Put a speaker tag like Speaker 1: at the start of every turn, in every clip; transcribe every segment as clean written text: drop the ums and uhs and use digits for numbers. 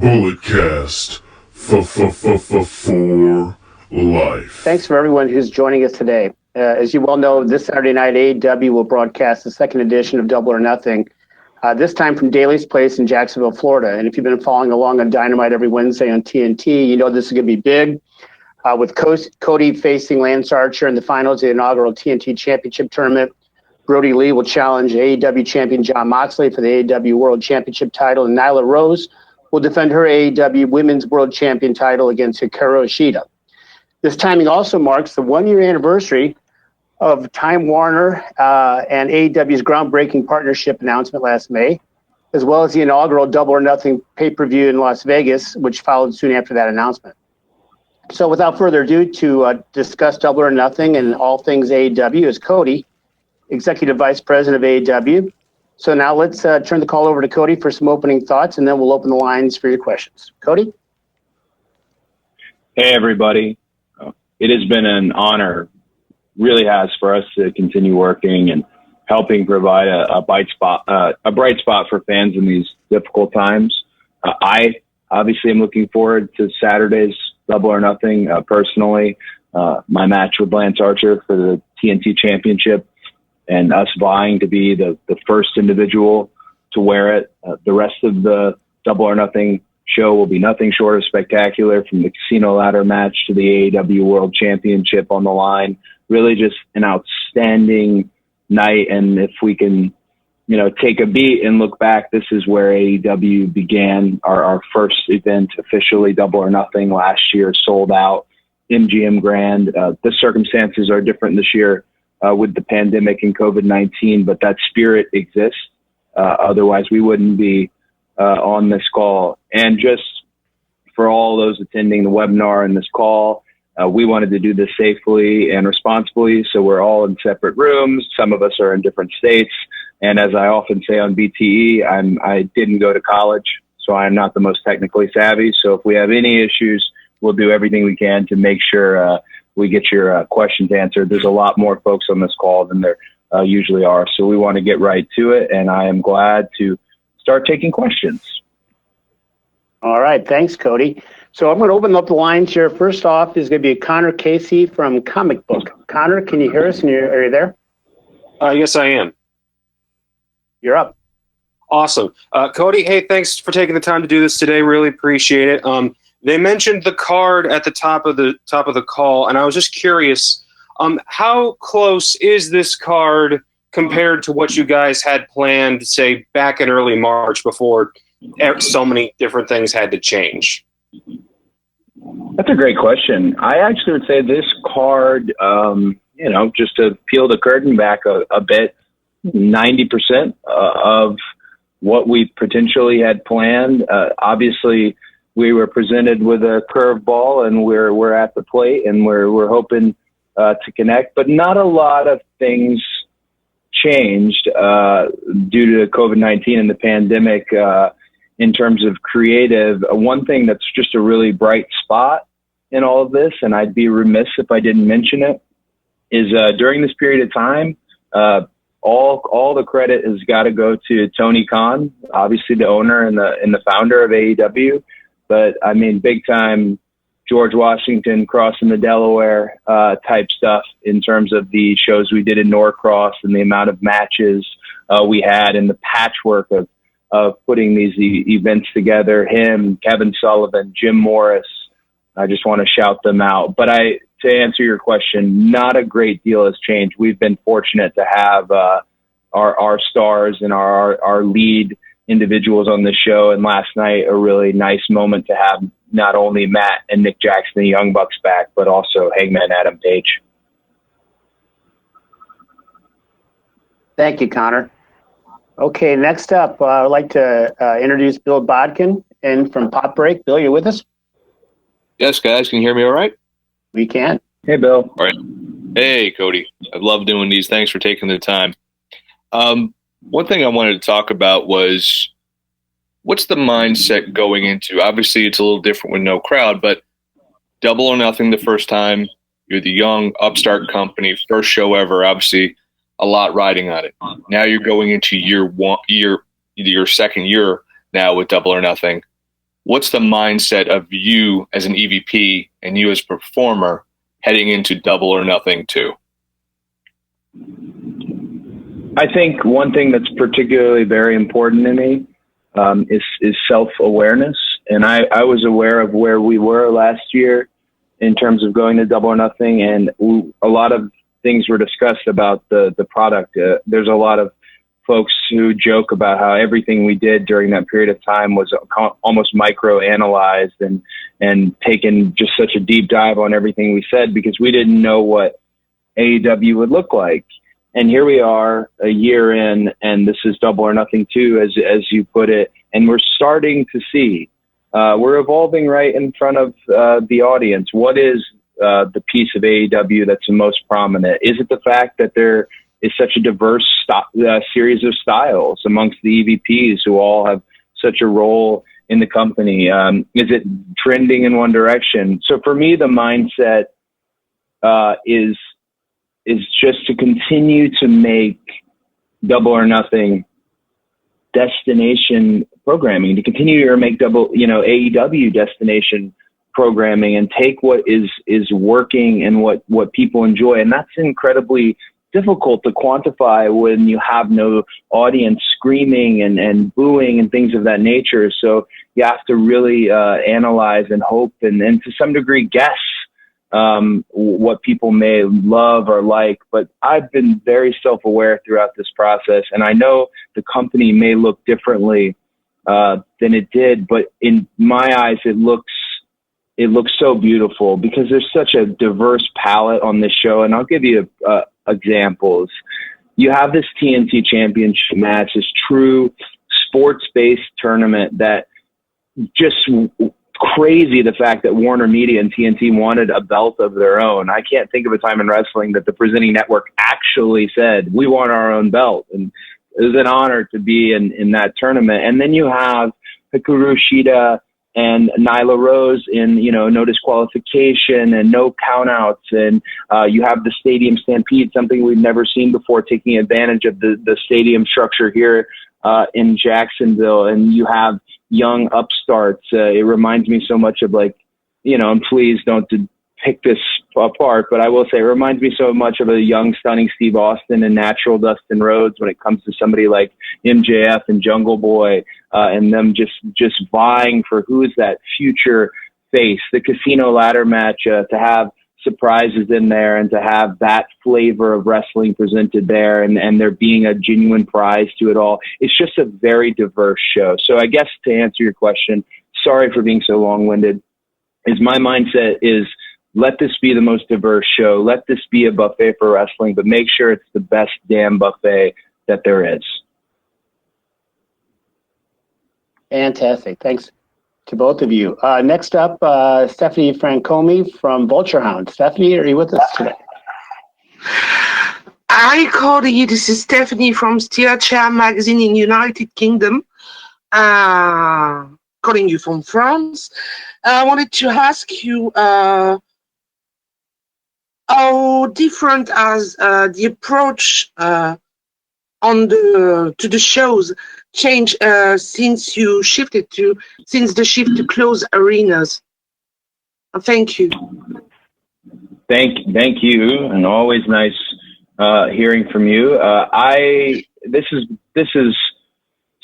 Speaker 1: Bulletcast for life.
Speaker 2: Thanks for everyone who's joining us today. As you well know, this Saturday night, AEW will broadcast the second edition of Double or Nothing, this time from Daly's Place in Jacksonville, Florida. And if you've been following along on Dynamite every Wednesday on TNT, you know this is going to be big. With Cody facing Lance Archer in the finals of the inaugural TNT Championship Tournament, Brody Lee will challenge AEW champion Jon Moxley for the AEW World Championship title, and Nyla Rose will defend her AEW Women's World Champion title against Hikaru Ishida. This timing also marks the one-year anniversary of Time Warner and AEW's groundbreaking partnership announcement last May, as well as the inaugural Double or Nothing pay-per-view in Las Vegas, which followed soon after that announcement. So without further ado, to discuss Double or Nothing and all things AEW is Cody, Executive Vice President of AEW. So now let's turn the call over to Cody for some opening thoughts, and then we'll open the lines for your questions. Cody?
Speaker 3: Hey, everybody. It has been an honor, really has, for us to continue working and helping provide a bright spot for fans in these difficult times. I obviously am looking forward to Saturday's Double or Nothing personally. My match with Lance Archer for the TNT Championship, and us vying to be the first individual to wear it. The rest of the Double or Nothing show will be nothing short of spectacular, from the casino ladder match to the AEW World Championship on the line. Really just an outstanding night. And if we can, take a beat and look back, this is where AEW began. Our first event, officially Double or Nothing, last year, sold out MGM Grand. The circumstances are different this year with the pandemic and COVID-19, but that spirit exists. Otherwise, we wouldn't be on this call. And just for all those attending the webinar and this call, we wanted to do this safely and responsibly. So we're all in separate rooms. Some of us are in different states. And as I often say on BTE, I didn't go to college, so I am not the most technically savvy. So if we have any issues, we'll do everything we can to make sure we get your questions answered. There's a lot more folks on this call than there usually are. So we want to get right to it. And I am glad to start taking questions.
Speaker 2: All right. Thanks, Cody. So I'm going to open up the lines here. First off is going to be Connor Casey from Comic Book. Connor, can you hear us? And are you there?
Speaker 4: Yes, I am.
Speaker 2: You're up.
Speaker 4: Awesome. Cody, hey, thanks for taking the time to do this today. Really appreciate it. They mentioned the card at the top of the call, and I was just curious, how close is this card compared to what you guys had planned, say, back in early March before so many different things had to change?
Speaker 3: That's a great question. I actually would say this card, just to peel the curtain back a bit, 90% of what we potentially had planned. Obviously, we were presented with a curveball, and we're at the plate, and we're hoping to connect. But not a lot of things changed due to COVID-19 and the pandemic in terms of creative. One thing that's just a really bright spot in all of this, and I'd be remiss if I didn't mention it, is during this period of time, all the credit has got to go to Tony Khan, obviously the owner and the founder of AEW. But I mean, big time George Washington crossing the Delaware type stuff in terms of the shows we did in Norcross and the amount of matches we had and the patchwork of putting these events together. Him, Kevin Sullivan, Jim Morris. I just want to shout them out. But to answer your question, not a great deal has changed. We've been fortunate to have our stars and our lead individuals on the show. And last night, a really nice moment to have not only Matt and Nick Jackson, the Young Bucks, back, but also Hangman Adam Page.
Speaker 2: Thank you, Connor. Okay, next up, I'd like to introduce Bill Bodkin and from Pop Break. Bill, you with us?
Speaker 5: Yes, guys. Can you hear me all right?
Speaker 2: We can.
Speaker 3: Hey, Bill.
Speaker 5: All right. Hey, Cody. I love doing these. Thanks for taking the time. One thing I wanted to talk about was, what's the mindset going into? Obviously, it's a little different with no crowd, but Double or Nothing the first time. You're the young upstart company, first show ever. Obviously, a lot riding on it. Now you're going into your second year now with Double or Nothing. what's the mindset of you as an EVP and you as a performer heading into Double or Nothing 2?
Speaker 3: I think one thing that's particularly very important to me is self-awareness. And I was aware of where we were last year in terms of going to Double or Nothing, and a lot of things were discussed about the product. There's a lot of folks who joke about how everything we did during that period of time was almost micro-analyzed and taken just such a deep dive on everything we said because we didn't know what AEW would look like. And here we are a year in, and this is Double or Nothing 2, as you put it, and we're starting to see. We're evolving right in front of the audience. What is the piece of AEW that's the most prominent? Is it the fact that there is such a diverse series of styles amongst the EVPs who all have such a role in the company? Is it trending in one direction? So for me, the mindset is just to continue to make Double or Nothing destination programming, to continue to make AEW destination programming and take what is working and what people enjoy. And that's incredibly difficult to quantify when you have no audience screaming and booing and things of that nature. So you have to really analyze and hope and to some degree guess what people may love or like. But I've been very self-aware throughout this process, and I know the company may look differently than it did, but in my eyes, it looks so beautiful because there's such a diverse palette on this show. And I'll give you examples. You have this TNT Championship match, this true sports-based tournament that just crazy, the fact that Warner Media and TNT wanted a belt of their own. I can't think of a time in wrestling that the presenting network actually said, we want our own belt. And it was an honor to be in that tournament. And then you have Hikaru Shida and Nyla Rose in, no disqualification and no countouts. And you have the Stadium Stampede, something we've never seen before, taking advantage of the stadium structure here in Jacksonville. And you have young upstarts. It reminds me so much of and please don't pick this apart, but I will say it reminds me so much of a young, stunning Steve Austin and natural Dustin Rhodes when it comes to somebody like MJF and Jungle Boy, and them just vying for who is that future face. The Casino Ladder match, to have surprises in there and to have that flavor of wrestling presented there and there being a genuine prize to it all. It's just a very diverse show. So I guess to answer your question, sorry for being so long-winded, is my mindset is let this be the most diverse show. Let this be a buffet for wrestling, but make sure it's the best damn buffet that there is.
Speaker 2: Fantastic. Thanks to both of you. Next up, Stephanie Francomi from Vulture Hound. Stephanie, are you with us today?
Speaker 1: Hi, Cody. This is Stephanie from Steel Chair Magazine in United Kingdom. Calling you from France. I wanted to ask you how different has the approach to the shows changed since the shift to close arenas. Thank you.
Speaker 3: Thank you, and always nice hearing from you. This is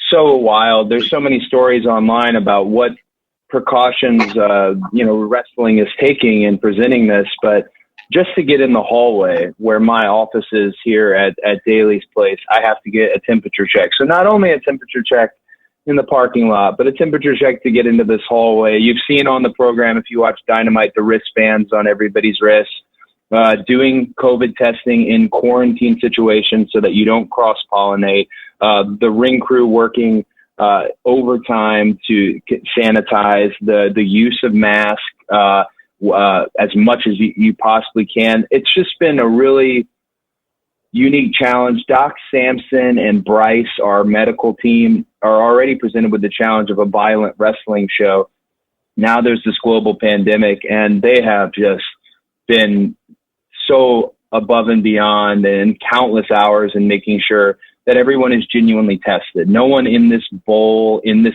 Speaker 3: so wild. There's so many stories online about what precautions wrestling is taking in presenting this, but just to get in the hallway where my office is here at Daly's place, I have to get a temperature check. So not only a temperature check in the parking lot, but a temperature check to get into this hallway. You've seen on the program, if you watch Dynamite, the wristbands on everybody's wrists, doing COVID testing in quarantine situations so that you don't cross-pollinate, the ring crew working overtime to sanitize, the use of masks, as much as you possibly can. It's just been a really unique challenge. Doc Sampson and Bryce, our medical team, are already presented with the challenge of a violent wrestling show. Now there's this global pandemic, and they have just been so above and beyond and countless hours in making sure that everyone is genuinely tested. No one in this bowl, in this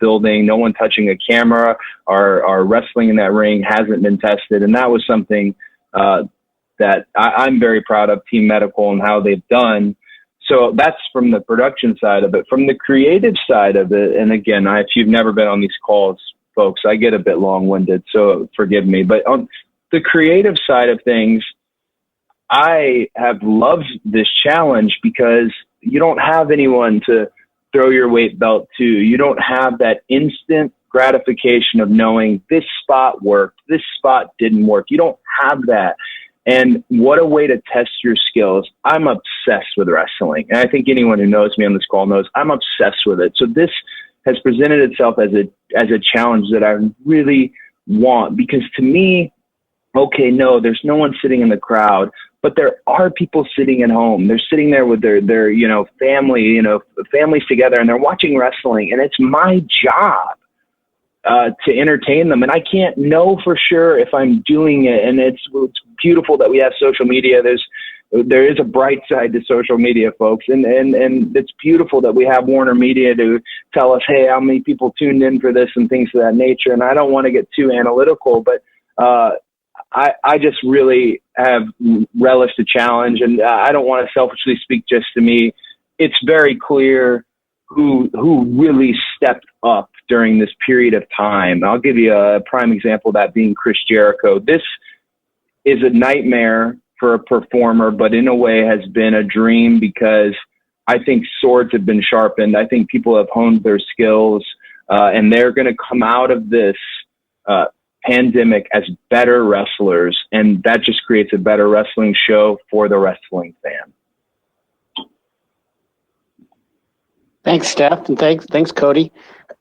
Speaker 3: building, no one touching a camera or wrestling in that ring hasn't been tested. And that was something that I'm very proud of Team Medical and how they've done. So that's from the production side of it. From the creative side of it, and again, if you've never been on these calls, folks, I get a bit long-winded, so forgive me. But on the creative side of things, I have loved this challenge because you don't have anyone to throw your weight belt to. You don't have that instant gratification of knowing this spot worked, this spot didn't work. You don't have that. And what a way to test your skills. I'm obsessed with wrestling. And I think anyone who knows me on this call knows I'm obsessed with it. So this has presented itself as a challenge that I really want, because to me, okay, no, there's no one sitting in the crowd, but there are people sitting at home. They're sitting there with their family, families together, and they're watching wrestling. And it's my job to entertain them. And I can't know for sure if I'm doing it. And it's beautiful that we have social media. There is a bright side to social media, folks. And it's beautiful that we have Warner Media to tell us, hey, how many people tuned in for this and things of that nature. And I don't want to get too analytical, but I just really have relished the challenge. And I don't want to selfishly speak just to me. It's very clear who really stepped up during this period of time. I'll give you a prime example of that being Chris Jericho. This is a nightmare for a performer, but in a way has been a dream, because I think swords have been sharpened. I think people have honed their skills, and they're going to come out of this pandemic as better wrestlers, and that just creates a better wrestling show for the wrestling fan.
Speaker 2: Thanks, Steph, and thanks, Cody.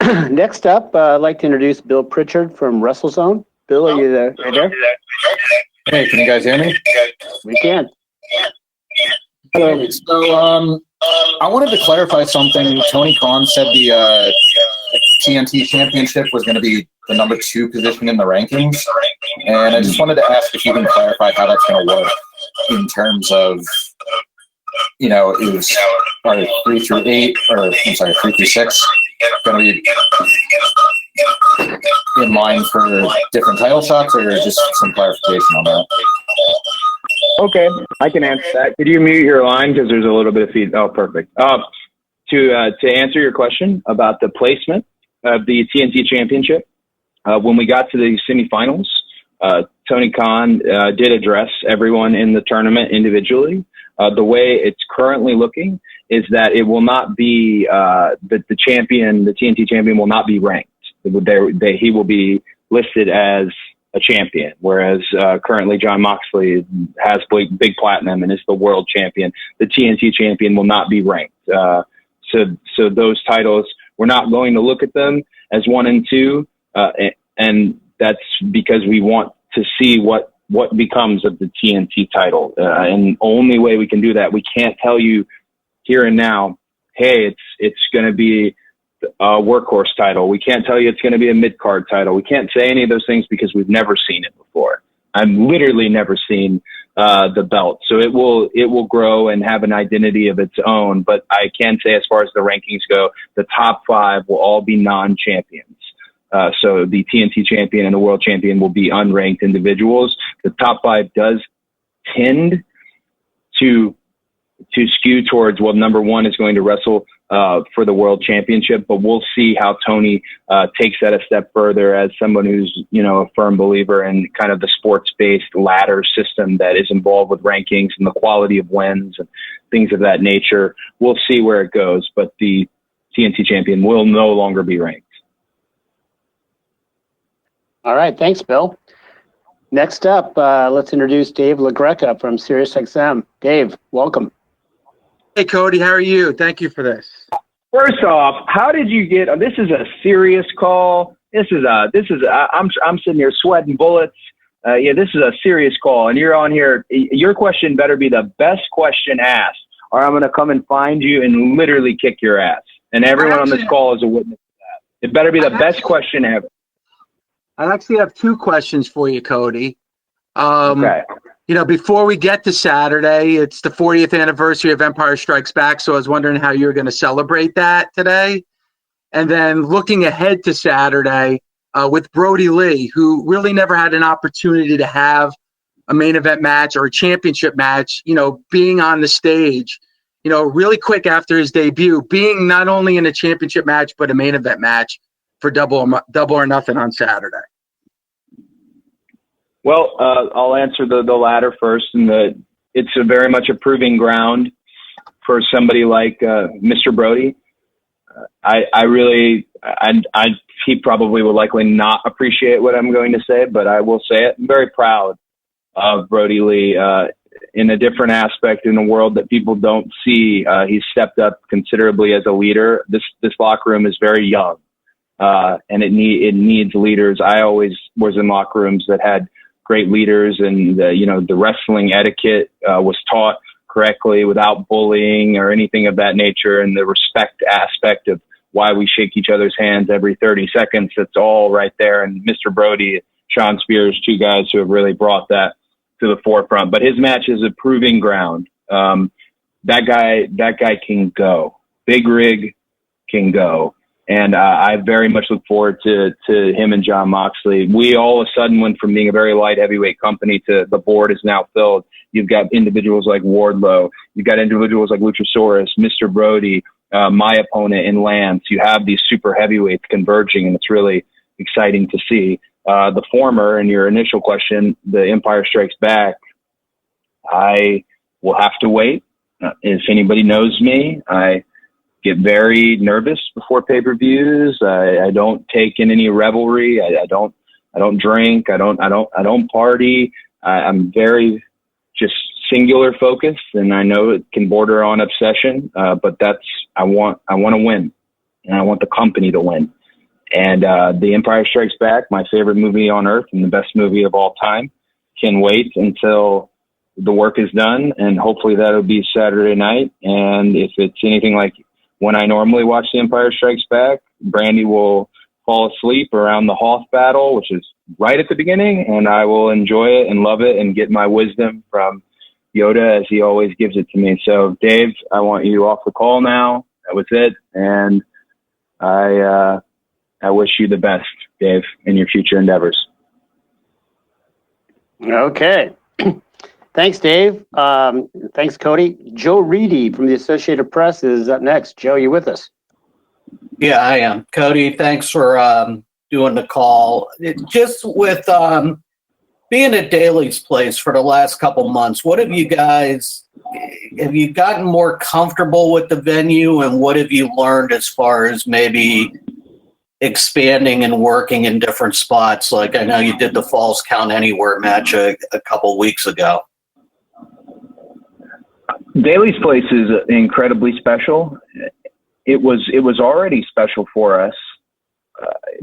Speaker 2: Next up, I'd like to introduce Bill Pritchard from WrestleZone. Bill, are you there?
Speaker 6: Hey, can you guys hear me?
Speaker 2: We can.
Speaker 6: Hello. So, I wanted to clarify something. Tony Khan said the TNT Championship was going to be the number 2 position in the rankings, and I just wanted to ask if you can clarify how that's going to work in terms of, is 3 through 8, or I'm sorry, 3 through 6 going to be in line for different title shots, or just some clarification on that?
Speaker 3: Okay, I can answer that. Could you mute your line, because there's a little bit of feedback? Oh, perfect. To answer your question about the placement of the TNT Championship, when we got to the semifinals, Tony Khan did address everyone in the tournament individually. The way it's currently looking is that it will not be the TNT champion will not be ranked. He will be listed as a champion, whereas currently Jon Moxley has big platinum and is the world champion. The TNT champion will not be ranked. So those titles, we're not going to look at them as 1 and 2, and that's because we want to see what becomes of the TNT title. And only way we can do that, we can't tell you here and now, hey, it's going to be a workhorse title. We can't tell you it's going to be a mid-card title. We can't say any of those things because we've never seen it before. I've literally never seen the belt. So it will grow and have an identity of its own. But I can say, as far as the rankings go, the top 5 will all be non-champions. So the TNT champion and the world champion will be unranked individuals. The top 5 does tend to skew towards, well, number 1 is going to wrestle for the world championship, but we'll see how Tony takes that a step further as someone who's, a firm believer in kind of the sports-based ladder system that is involved with rankings and the quality of wins and things of that nature. We'll see where it goes, but the TNT champion will no longer be ranked.
Speaker 2: All right, thanks, Bill. Next up, let's introduce Dave LaGreca from SiriusXM. Dave, welcome.
Speaker 7: Hey, Cody, how are you? Thank you for this.
Speaker 3: First off, how did you get? This is a serious call. I'm sitting here sweating bullets. This is a serious call, and you're on here. Your question better be the best question asked, or I'm going to come and find you and literally kick your ass. And everyone on this call is a witness to that. It better be the best question ever.
Speaker 7: I actually have 2 questions for you, Cody.
Speaker 3: Okay.
Speaker 7: before we get to Saturday, it's the 40th anniversary of Empire Strikes Back. So I was wondering how you're going to celebrate that today. And then looking ahead to Saturday with Brody Lee, who really never had an opportunity to have a main event match or a championship match, being on the stage, really quick after his debut, being not only in a championship match, but a main event match for Double or Nothing on Saturday.
Speaker 3: Well, I'll answer the latter first, and it's a very much a proving ground for somebody like Mr. Brody. He probably will likely not appreciate what I'm going to say, but I will say it. I'm very proud of Brody Lee in a different aspect in a world that people don't see. He's stepped up considerably as a leader. This locker room is very young, and it needs leaders. I always was in locker rooms that had great leaders, and the wrestling etiquette was taught correctly without bullying or anything of that nature, and the respect aspect of why we shake each other's hands every 30 seconds. It's all right there. And Mr. Brody, Sean Spears, two guys who have really brought that to the forefront. But his match is a proving ground. That guy can go. Big Rig can go. And I very much look forward to him and John Moxley. We all of a sudden went from being a very light heavyweight company to the board is now filled. You've got individuals like Wardlow. You've got individuals like Luchasaurus, Mr. Brody, my opponent in Lance. You have these super heavyweights converging, and it's really exciting to see. The former, in your initial question, the Empire Strikes Back, I will have to wait. If anybody knows me, I get very nervous before pay-per-views. I don't take in any revelry. I don't drink. I don't party. I'm very just singular focused, and I know it can border on obsession. But I want to win, and I want the company to win. And The Empire Strikes Back, my favorite movie on earth and the best movie of all time, can wait until the work is done, and hopefully that'll be Saturday night. And if it's anything like when I normally watch The Empire Strikes Back, Brandy will fall asleep around the Hoth battle, which is right at the beginning, and I will enjoy it and love it and get my wisdom from Yoda as he always gives it to me. So, Dave, I want you off the call now. That was it. And I wish you the best, Dave, in your future endeavors.
Speaker 2: Okay. Thanks, Dave. Thanks, Cody. Joe Reedy from the Associated Press is up next. Joe, you with us?
Speaker 8: Yeah, I am. Cody, thanks for doing the call. Just with being at Daly's Place for the last couple months, have you gotten more comfortable with the venue, and what have you learned as far as maybe expanding and working in different spots? Like I know you did the Falls Count Anywhere match a couple weeks ago.
Speaker 3: Daly's Place is incredibly special. It was already special for us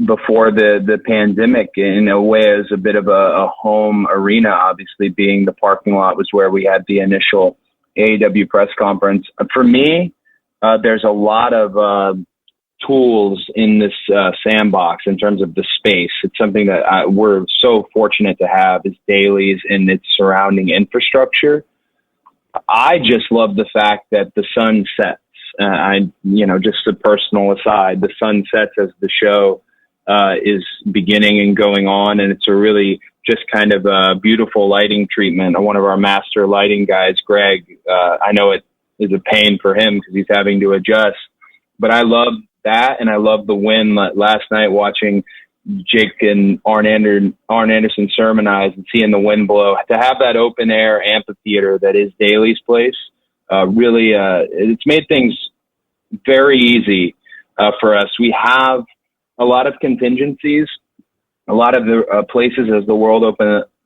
Speaker 3: before the pandemic, in a way, as a bit of a home arena. Obviously, being the parking lot was where we had the initial AEW press conference. For me, there's a lot of tools in this sandbox in terms of the space. It's something that we're so fortunate to have, is Daly's and its surrounding infrastructure. I just love the fact that the sun sets. Just a personal aside, the sun sets as the show is beginning and going on, and it's a really just kind of a beautiful lighting treatment. One of our master lighting guys, Greg, I know it is a pain for him because he's having to adjust, but I love that, and I love the win last night watching Jake and Arn Anderson sermonize and seeing the wind blow. To have that open air amphitheater that is Daly's Place, it's made things very easy for us. We have a lot of contingencies, a lot of the places as the world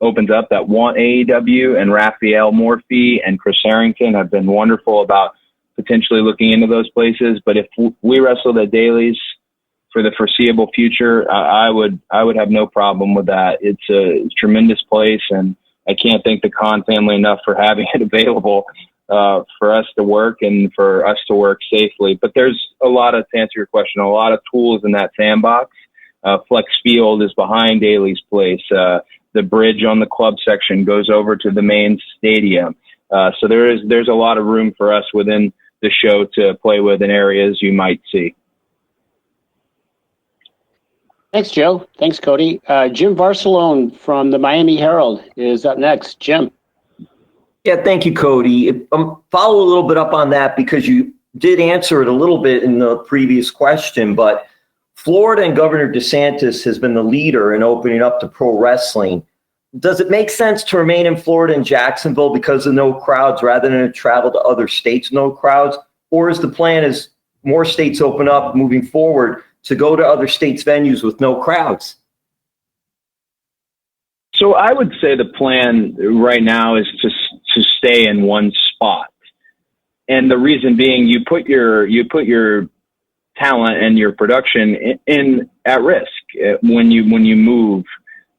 Speaker 3: opens up that want AEW, and Raphael Morphy and Chris Harrington have been wonderful about potentially looking into those places. But if we wrestled at Daly's for the foreseeable future, I would have no problem with that. It's a tremendous place, and I can't thank the Khan family enough for having it available for us to work and for us to work safely. But there's to answer your question, a lot of tools in that sandbox. Flex Field is behind Daly's Place. the bridge on the club section goes over to the main stadium. So there's a lot of room for us within the show to play with in areas you might see.
Speaker 2: Thanks, Joe. Thanks, Cody. Jim Barcelone from the Miami Herald is up next. Jim.
Speaker 9: Yeah, thank you, Cody. Follow a little bit up on that because you did answer it a little bit in the previous question, but Florida and Governor DeSantis has been the leader in opening up to pro wrestling. Does it make sense to remain in Florida and Jacksonville because of no crowds rather than to travel to other states, no crowds? Or is the plan as more states open up moving forward to go to other states' venues with no crowds?
Speaker 3: So I would say the plan right now is to stay in one spot. And the reason being, you put your talent and your production in at risk when you move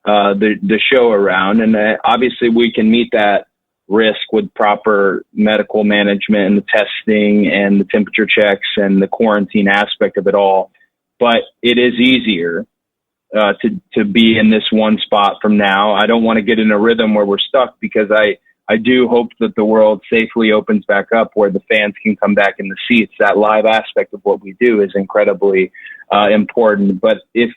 Speaker 3: the show around. And obviously we can meet that risk with proper medical management and the testing and the temperature checks and the quarantine aspect of it all. But it is easier to be in this one spot from now. I don't want to get in a rhythm where we're stuck, because I do hope that the world safely opens back up where the fans can come back in the seats. That live aspect of what we do is incredibly important. But if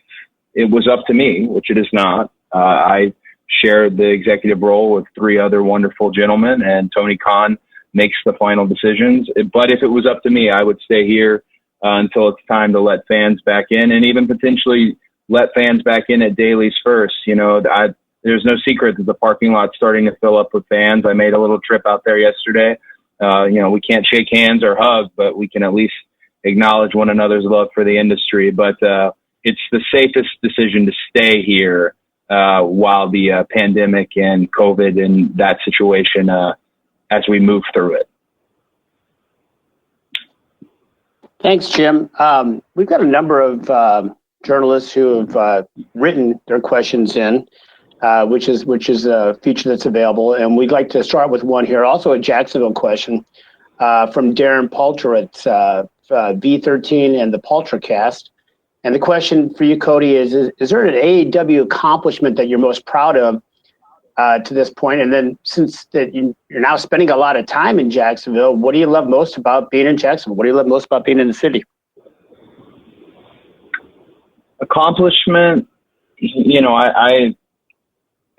Speaker 3: it was up to me, which it is not, I shared the executive role with 3 other wonderful gentlemen, and Tony Khan makes the final decisions. But if it was up to me, I would stay here until it's time to let fans back in, and even potentially let fans back in at Daly's first. You know, there's no secret that the parking lot's starting to fill up with fans. I made a little trip out there yesterday. We can't shake hands or hug, but we can at least acknowledge one another's love for the industry. But it's the safest decision to stay here while the pandemic and COVID and that situation as we move through it.
Speaker 2: Thanks, Jim. We've got a number of journalists who have written their questions in, which is a feature that's available. And we'd like to start with one here, also a Jacksonville question from Darren Palter at V13 and the Paltracast. And the question for you, Cody, is there an AEW accomplishment that you're most proud of to this point? And then since that you're now spending a lot of time in Jacksonville, what do you love most about being in Jacksonville? What do you love most about being in the city?
Speaker 3: Accomplishment,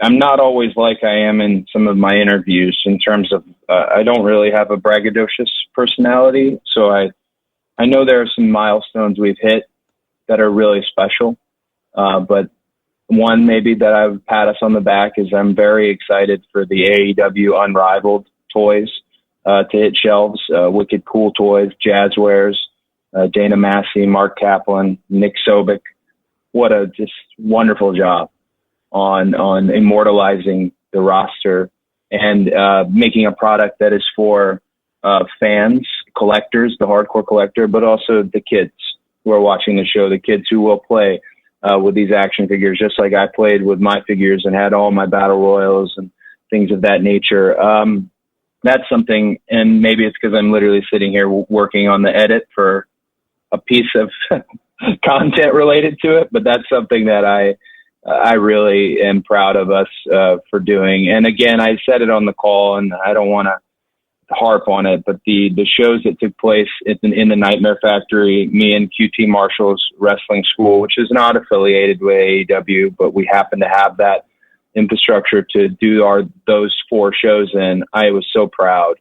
Speaker 3: I'm not always like I am in some of my interviews in terms of I don't really have a braggadocious personality. So I know there are some milestones we've hit that are really special. But one maybe that I would pat us on the back is I'm very excited for the AEW Unrivaled toys to hit shelves. Wicked Cool Toys, Jazzwares, Dana Massey, Mark Kaplan, Nick Sobek. What a just wonderful job on immortalizing the roster and making a product that is for fans, collectors, the hardcore collector, but also the kids who are watching the show, the kids who will play with these action figures, just like I played with my figures and had all my battle royals and things of that nature. That's something, and maybe it's because I'm literally sitting here working on the edit for a piece of content related to it, but that's something that I really am proud of us for doing. And again, I said it on the call, and I don't want to harp on it, but the shows that took place in the Nightmare Factory, me and QT Marshall's wrestling school, which is not affiliated with AEW, but we happen to have that infrastructure to do those 4 shows in. I was so proud.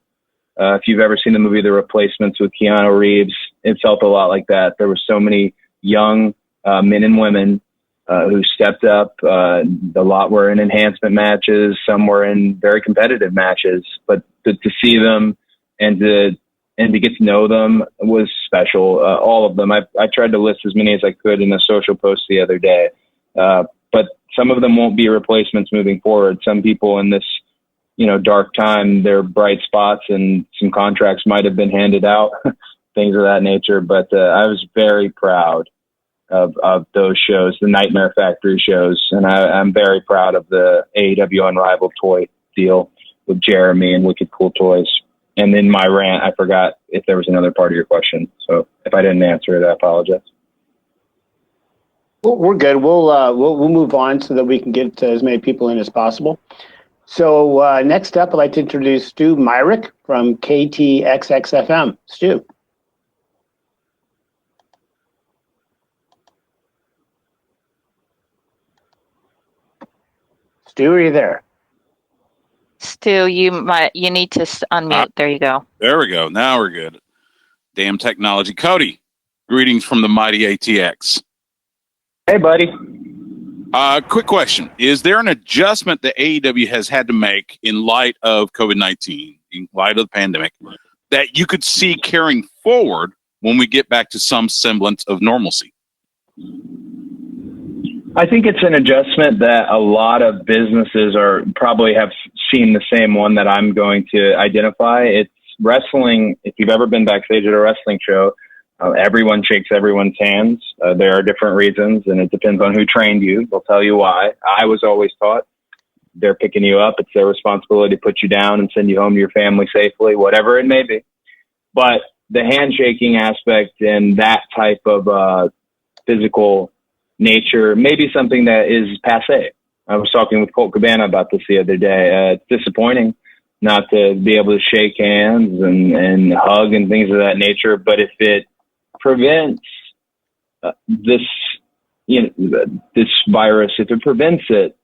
Speaker 3: If you've ever seen the movie The Replacements with Keanu Reeves, it felt a lot like that. There were so many young men and women who stepped up. A lot were in enhancement matches. Some were in very competitive matches. But to see them and to get to know them was special. All of them. I tried to list as many as I could in a social post the other day. But some of them won't be replacements moving forward. Some people in this, dark time, their bright spots and some contracts might have been handed out, things of that nature. But I was very proud of those shows, the Nightmare Factory shows. And I'm very proud of the AEW Unrivaled toy deal with Jeremy and Wicked Cool Toys. And in my rant, I forgot if there was another part of your question. So if I didn't answer it, I apologize.
Speaker 2: We're good. We'll move on so that we can get to as many people in as possible. So next up, I'd like to introduce Stu Myrick from KTXXFM. Stu. Stu, are you there?
Speaker 10: Stu, you need to unmute. There you go.
Speaker 11: There we go. Now we're good. Damn technology. Cody, greetings from the mighty ATX.
Speaker 3: Hey, buddy.
Speaker 11: Quick question. Is there an adjustment that AEW has had to make in light of COVID-19, in light of the pandemic, that you could see carrying forward when we get back to some semblance of normalcy?
Speaker 3: I think it's an adjustment that a lot of businesses probably have seen the same one that I'm going to identify. It's wrestling. If you've ever been backstage at a wrestling show, everyone shakes everyone's hands. There are different reasons, and it depends on who trained you. They'll tell you why. I was always taught they're picking you up. It's their responsibility to put you down and send you home to your family safely, whatever it may be. But the handshaking aspect and that type of physical nature may be something that is passé. I was talking with Colt Cabana about this the other day. It's disappointing not to be able to shake hands and hug and things of that nature. But if it prevents this virus, if it prevents it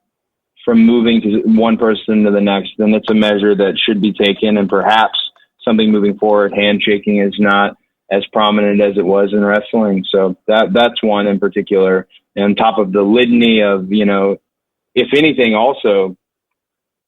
Speaker 3: from moving to one person to the next, then it's a measure that should be taken. And perhaps something moving forward, handshaking is not as prominent as it was in wrestling. So that's one in particular. And on top of the litany of, if anything, also,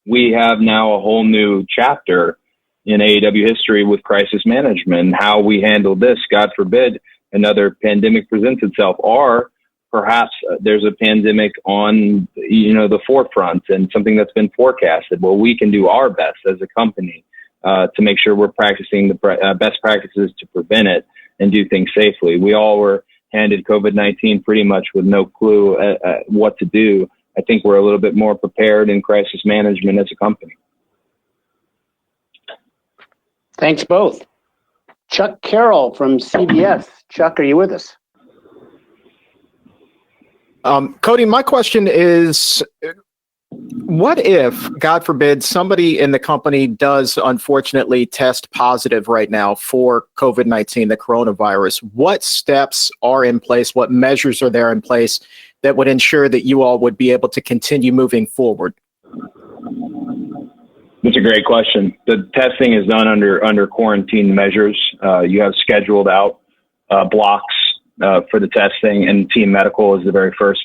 Speaker 3: we have now a whole new chapter in AEW history with crisis management and how we handle this. God forbid another pandemic presents itself, or perhaps there's a pandemic on, the forefront and something that's been forecasted. Well, we can do our best as a company to make sure we're practicing the best practices to prevent it and do things safely. We all were handed COVID-19 pretty much with no clue what to do. I think we're a little bit more prepared in crisis management as a company.
Speaker 2: Thanks both. Chuck Carroll from CBS. Chuck, are you with us?
Speaker 12: Cody, my question is, what if, God forbid, somebody in the company does unfortunately test positive right now for COVID-19, the coronavirus? What steps are in place? What measures are there in place that would ensure that you all would be able to continue moving forward?
Speaker 3: That's a great question. The testing is done under quarantine measures. You have scheduled out blocks for the testing, and Team Medical is the very first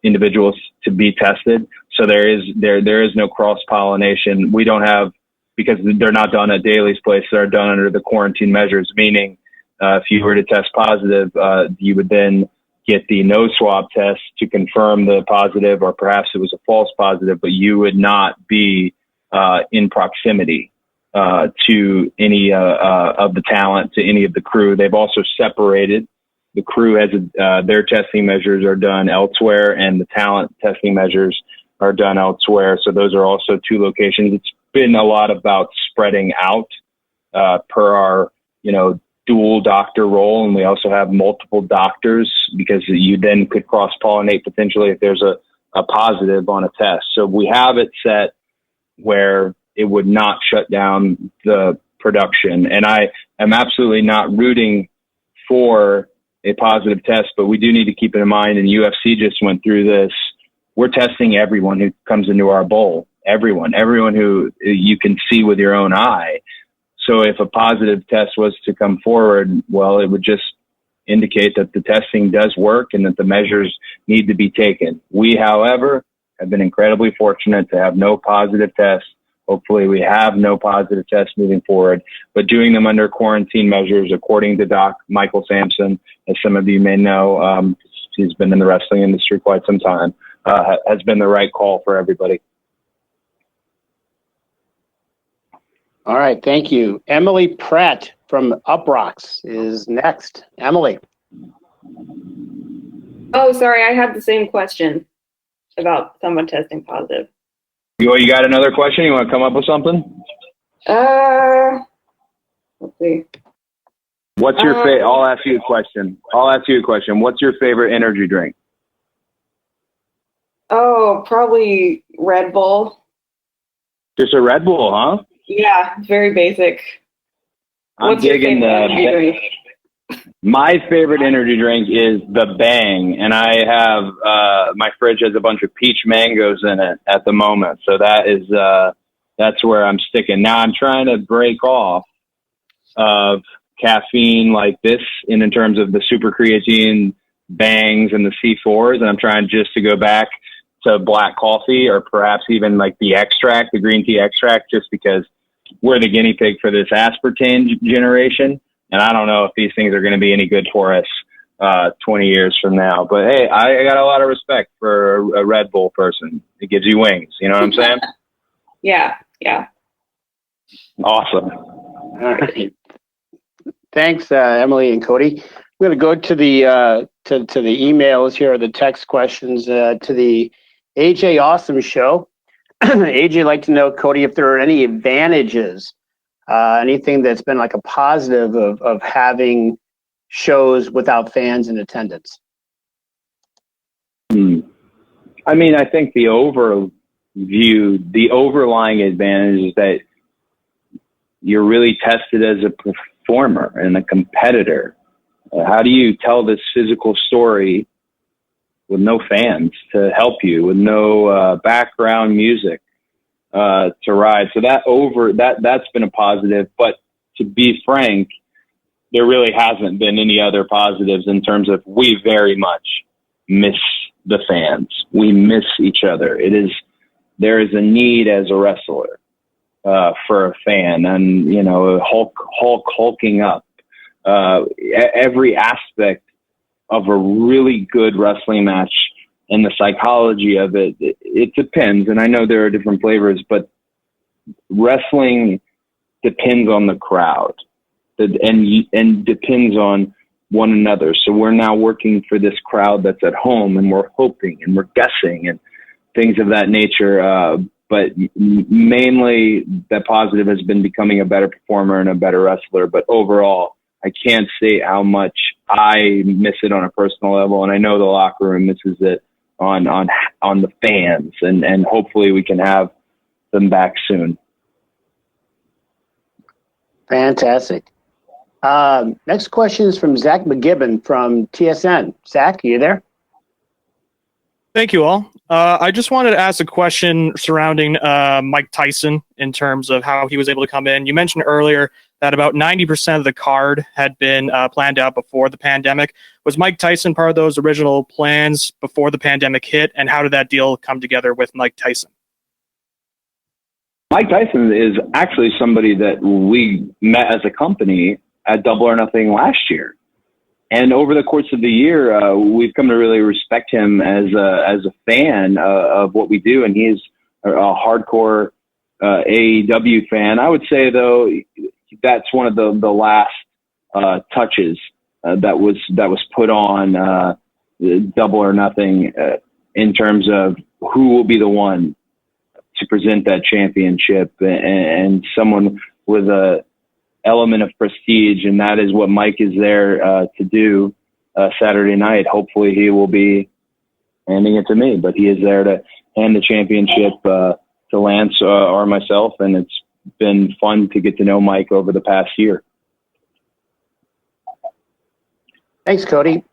Speaker 3: individuals to be tested. So there is no cross-pollination. We don't have, because they're not done at Daly's place, they're done under the quarantine measures, meaning if you were to test positive, you would then get the nose swab test to confirm the positive, or perhaps it was a false positive, but you would not be in proximity to any of the talent, to any of the crew. They've also separated. The crew has their testing measures are done elsewhere, and the talent testing measures are done elsewhere. So those are also two locations. It's been a lot about spreading out per our, dual doctor role. And we also have multiple doctors, because you then could cross-pollinate potentially if there's a positive on a test. So we have it set where it would not shut down the production. And I am absolutely not rooting for a positive test, but we do need to keep it in mind, and UFC just went through this. We're testing everyone who comes into our bowl, everyone who you can see with your own eye. So if a positive test was to come forward, well, it would just indicate that the testing does work and that the measures need to be taken. We, however, have been incredibly fortunate to have no positive tests. Hopefully we have no positive tests moving forward, but doing them under quarantine measures, according to Doc Michael Sampson, as some of you may know, he's been in the wrestling industry quite some time, has been the right call for everybody.
Speaker 2: All right, thank you. Emily Pratt from Uprocks is next. Emily.
Speaker 13: Oh, sorry, I had the same question about someone testing positive.
Speaker 3: You got another question? You want to come up with something?
Speaker 13: Let's see.
Speaker 3: What's your favorite? I'll ask you a question. What's your favorite energy drink?
Speaker 13: Oh, probably Red Bull.
Speaker 3: Just a Red Bull, huh?
Speaker 13: Yeah, very basic.
Speaker 3: I'm
Speaker 13: What's your
Speaker 3: digging
Speaker 13: favorite energy drink?
Speaker 3: My favorite energy drink is the Bang, and I have my fridge has a bunch of peach mangoes in it at the moment, so that's where I'm sticking. Now I'm trying to break off of caffeine like this in terms of the super creatine Bangs and the C4s, and I'm trying just to go back to black coffee or perhaps even like the extract, the green tea extract, just because we're the guinea pig for this aspartame generation. And I don't know if these things are going to be any good for us 20 years from now. But, hey, I got a lot of respect for a Red Bull person. It gives you wings. You know what I'm saying?
Speaker 13: Yeah.
Speaker 3: Awesome.
Speaker 2: All right. Thanks, Emily and Cody. We're going to go to the to the emails here, the text questions to the AJ Awesome Show. AJ would like to know, Cody, if there are any advantages, anything that's been like a positive of having shows without fans in attendance.
Speaker 3: I mean, I think the overlying advantage is that you're really tested as a performer and a competitor. How do you tell this physical story with no fans to help you, with no background music to ride? So that's been a positive. But to be frank, there really hasn't been any other positives in terms of we very much miss the fans. We miss each other. There is a need as a wrestler for a fan, and Hulk hulking up. Every aspect of a really good wrestling match and the psychology of it depends. And I know there are different flavors, but wrestling depends on the crowd and depends on one another. So we're now working for this crowd that's at home, and we're hoping and we're guessing and things of that nature. But mainly the positive has been becoming a better performer and a better wrestler. But overall, I can't say how much I miss it on a personal level, and I know the locker room misses it on the fans, and hopefully we can have them back soon.
Speaker 2: Fantastic. Next question is from Zach McGibbon from TSN. Zach, are you there?
Speaker 14: Thank you all. I just wanted to ask a question surrounding Mike Tyson in terms of how he was able to come in. You mentioned earlier that about 90% of the card had been planned out before the pandemic. Was Mike Tyson part of those original plans before the pandemic hit, and how did that deal come together with Mike Tyson?
Speaker 3: Mike Tyson is actually somebody that we met as a company at Double or Nothing last year. And over the course of the year, we've come to really respect him as a fan of what we do. And he's a hardcore AEW fan. I would say, though, that's one of the last touches that was put on Double or Nothing in terms of who will be the one to present that championship, and someone with a element of prestige, and that is what Mike is there to do Saturday night. Hopefully he will be handing it to me, but he is there to hand the championship to Lance or myself, and it's been fun to get to know Mike over the past year.
Speaker 2: Thanks, Cody.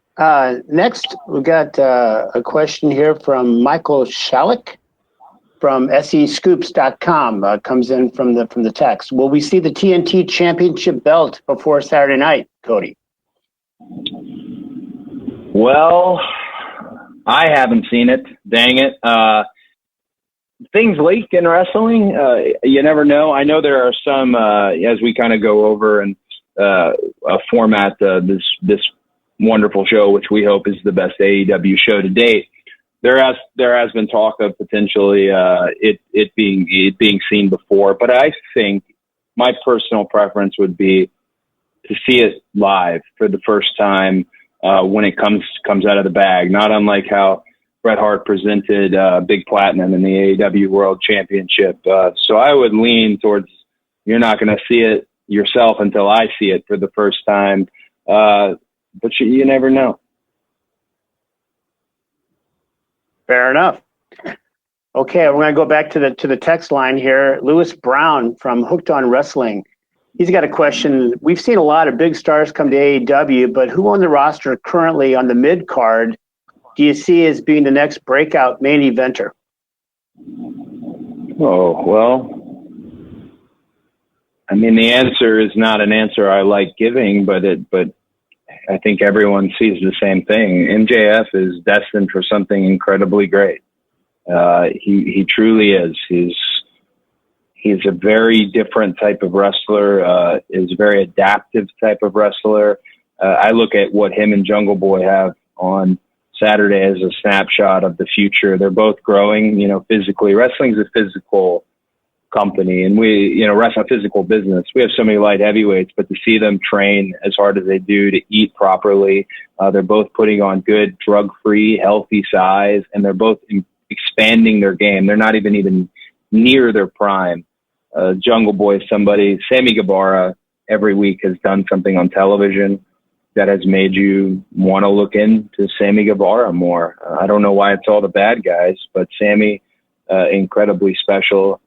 Speaker 2: Next, we've got a question here from Michael Shalik from SEScoops.com. Comes in from the text. Will we see the TNT Championship belt before Saturday night, Cody?
Speaker 3: Well, I haven't seen it. Dang it. Things leak in wrestling. You never know. I know there are some, as we kind of go over and a format this wonderful show, which we hope is the best AEW show to date. There has been talk of potentially it being seen before, but I think my personal preference would be to see it live for the first time when it comes out of the bag. Not unlike how Bret Hart presented Big Platinum in the AEW World Championship. So I would lean towards you're not going to see it yourself until I see it for the first time. But you never know.
Speaker 2: Fair enough. Okay, we're going to go back to the text line here. Lewis Brown from Hooked on Wrestling. He's got a question. We've seen a lot of big stars come to AEW, but who on the roster currently on the mid card do you see as being the next breakout main eventer?
Speaker 3: Oh, well, I mean, the answer is not an answer I like giving, but I think everyone sees the same thing. MJF is destined for something incredibly great. He truly is. He's a very different type of wrestler, is a very adaptive type of wrestler. I look at what him and Jungle Boy have on Saturday as a snapshot of the future. They're both growing, physically. Wrestling's a physical company, and we, wrestle a physical business. We have so many light heavyweights, but to see them train as hard as they do, to eat properly, they're both putting on good, drug-free, healthy size, and they're both expanding their game. They're not even near their prime. Jungle Boy is somebody. Sammy Guevara every week has done something on television that has made you want to look into Sammy Guevara more. I don't know why it's all the bad guys, but Sammy, incredibly special.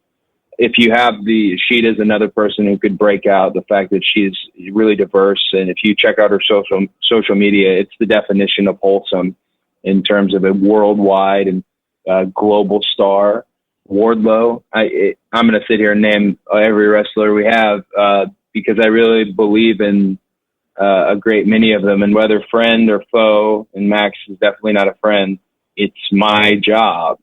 Speaker 3: If you have Sheeta's another person who could break out. The fact that she's really diverse, and if you check out her social media, it's the definition of wholesome in terms of a worldwide and global star. Wardlow, I'm going to sit here and name every wrestler we have because I really believe in a great many of them, and whether friend or foe, and Max is definitely not a friend. It's my job.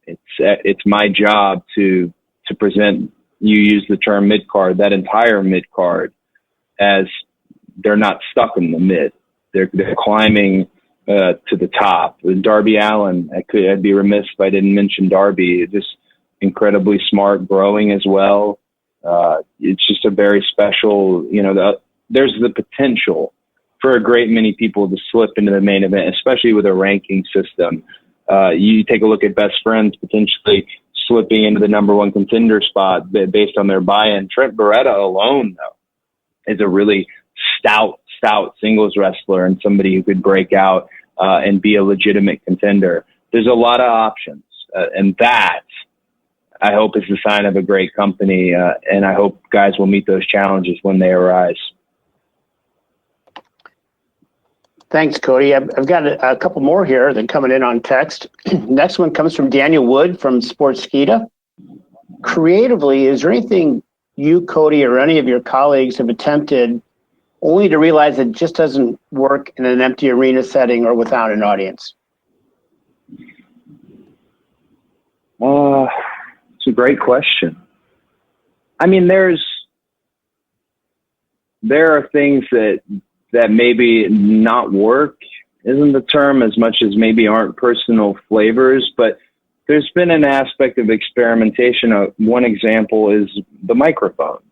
Speaker 3: It's my job to present. You use the term mid card, that entire mid card, as they're not stuck in the mid. They're climbing to the top. With Darby Allin, I'd be remiss if I didn't mention Darby. Just incredibly smart, growing as well. It's just a very special, there's the potential for a great many people to slip into the main event, especially with a ranking system. You take a look at Best Friends potentially slipping into the number one contender spot based on their buy-in. Trent Beretta alone, though, is a really stout singles wrestler and somebody who could break out and be a legitimate contender. There's a lot of options, and that, I hope, is the sign of a great company, and I hope guys will meet those challenges when they arise.
Speaker 2: Thanks, Cody. I've got a couple more here that are coming in on text. Next one comes from Daniel Wood from Sportskeeda. Creatively, is there anything you, Cody, or any of your colleagues have attempted only to realize it just doesn't work in an empty arena setting or without an audience?
Speaker 3: It's a great question. I mean, there are things that maybe not work isn't the term as much as maybe aren't personal flavors, but there's been an aspect of experimentation. One example is the microphones.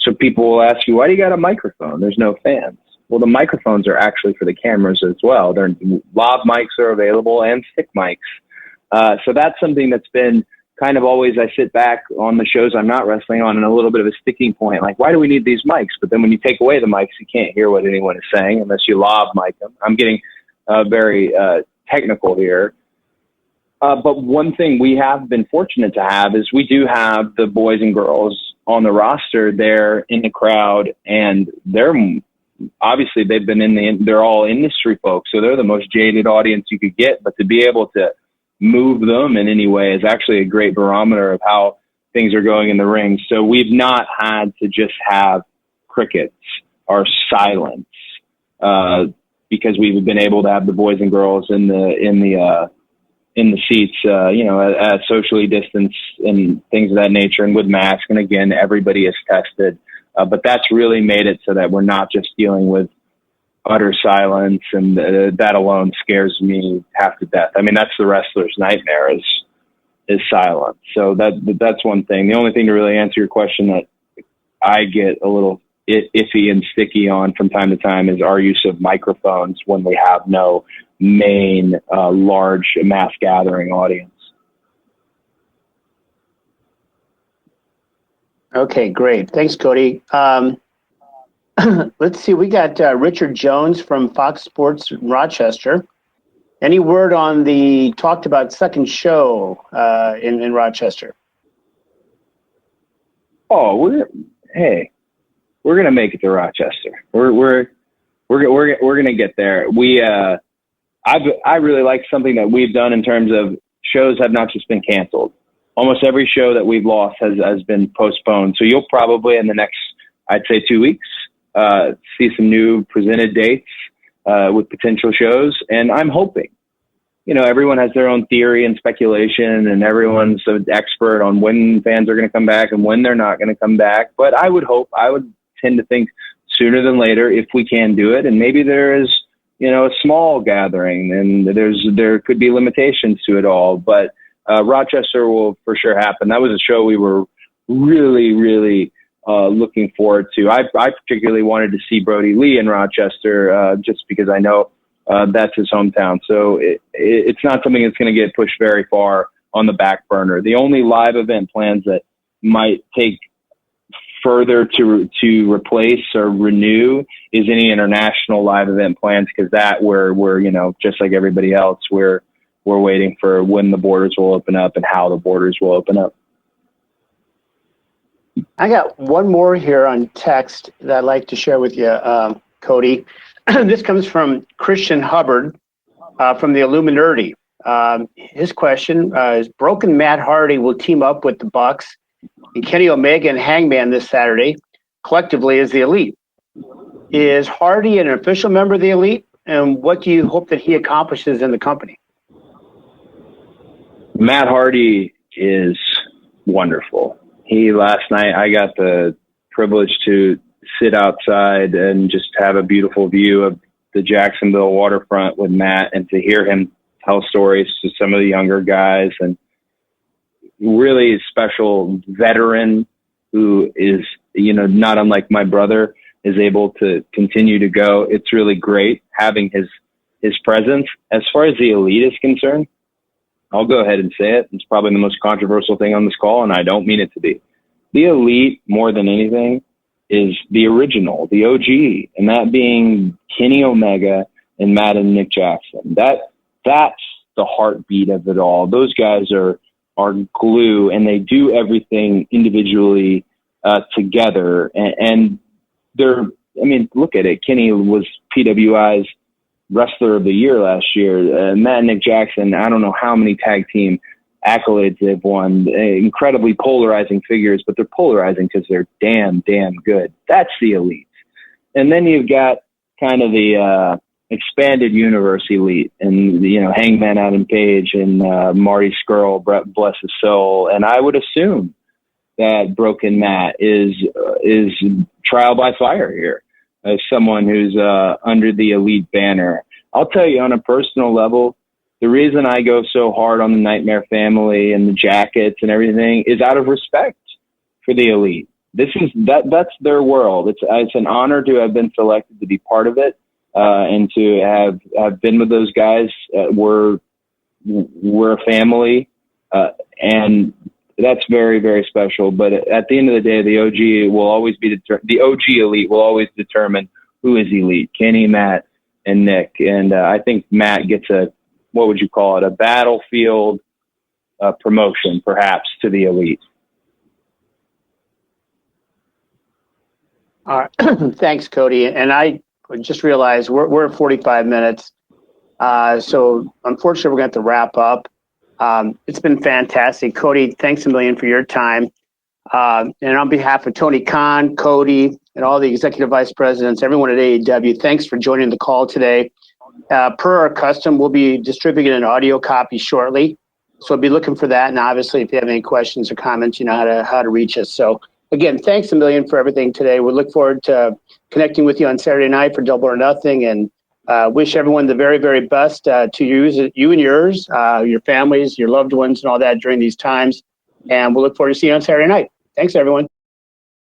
Speaker 3: So people will ask you, why do you got a microphone? There's no fans. Well, the microphones are actually for the cameras as well. Lav mics are available and stick mics. So that's something that's been kind of always, I sit back on the shows I'm not wrestling on and a little bit of a sticking point. Like, why do we need these mics? But then when you take away the mics, you can't hear what anyone is saying unless you lav mic them. I'm getting very technical here. But one thing we have been fortunate to have is we do have the boys and girls on the roster there in the crowd, and they're obviously they're all industry folks, so they're the most jaded audience you could get. But to be able to move them in any way is actually a great barometer of how things are going in the ring. So we've not had to just have crickets or silence because we've been able to have the boys and girls in the seats, at socially distanced and things of that nature, and with masks. And again, everybody is tested, but that's really made it so that we're not just dealing with utter silence, and that alone scares me half to death. I mean, that's the wrestler's nightmare is silence. So that's one thing. The only thing to really answer your question that I get a little iffy and sticky on from time to time is our use of microphones when we have no main large mass gathering audience.
Speaker 2: Okay, great. Thanks, Cody. Let's see. We got Richard Jones from Fox Sports Rochester. Any word on the talked about second show in Rochester?
Speaker 3: Oh, we're gonna make it to Rochester. We're gonna get there. I really like something that we've done in terms of shows have not just been canceled. Almost every show that we've lost has been postponed. So you'll probably in the next, I'd say 2 weeks, see some new presented dates with potential shows. And I'm hoping, everyone has their own theory and speculation, and everyone's an expert on when fans are going to come back and when they're not going to come back. But I would tend to think sooner than later if we can do it. And maybe there is, a small gathering, and there could be limitations to it all. But Rochester will for sure happen. That was a show we were really, really looking forward to. I particularly wanted to see Brody Lee in Rochester just because I know that's his hometown. So it's not something that's going to get pushed very far on the back burner. The only live event plans that might take further to replace or renew is any international live event plans, because that we're just like everybody else, we're waiting for when the borders will open up and how the borders will open up.
Speaker 2: I got one more here on text that I'd like to share with you, Cody. This comes from Christian Hubbard from the Illuminati. His question is: Broken Matt Hardy will team up with the Bucks and Kenny Omega and Hangman this Saturday, collectively as the Elite. Is Hardy an official member of the Elite, and what do you hope that he accomplishes in the company?
Speaker 3: Matt Hardy is wonderful. Last night I got the privilege to sit outside and just have a beautiful view of the Jacksonville waterfront with Matt, and to hear him tell stories to some of the younger guys, and really special veteran who is, not unlike my brother, is able to continue to go. It's really great having his presence. As far as the Elite is concerned, I'll go ahead and say it. It's probably the most controversial thing on this call, and I don't mean it to be. The Elite, more than anything, is the original, the OG, and that being Kenny Omega and Matt and Nick Jackson. That's the heartbeat of it all. Those guys are glue, and they do everything individually together. And look at it. Kenny was PWI's Wrestler of the Year last year. Matt and Nick Jackson, I don't know how many tag team accolades they've won. Incredibly polarizing figures, but they're polarizing because they're damn good. That's the Elite. And then you've got kind of the expanded universe Elite, and Hangman Adam Page and Marty Scurll, Brett bless his soul. And I would assume that Broken Matt is trial by fire here as someone who's under the Elite banner. I'll tell you on a personal level, the reason I go so hard on the Nightmare Family and the jackets and everything is out of respect for the Elite. That's their world. It's an honor to have been selected to be part of it, and to have been with those guys. We're a family, and that's very, very special. But at the end of the day, the OG will always be the OG Elite will always determine who is Elite: Kenny, Matt, and Nick. And I think Matt gets what would you call it? A battlefield promotion, perhaps, to the Elite.
Speaker 2: All right. Thanks, Cody. And I just realized we're at 45 minutes. So unfortunately, we're going to have to wrap up. It's been fantastic. Cody, thanks a million for your time. And on behalf of Tony Khan, Cody, and all the executive vice presidents, everyone at AEW, thanks for joining the call today. Per our custom, we'll be distributing an audio copy shortly. So be looking for that. And obviously, if you have any questions or comments, you know how to reach us. So again, thanks a million for everything today. We look forward to connecting with you on Saturday night for Double or Nothing, and wish everyone the very, very best to you and yours, your families, your loved ones, and all that during these times. And we'll look forward to seeing you on Saturday night. Thanks, everyone.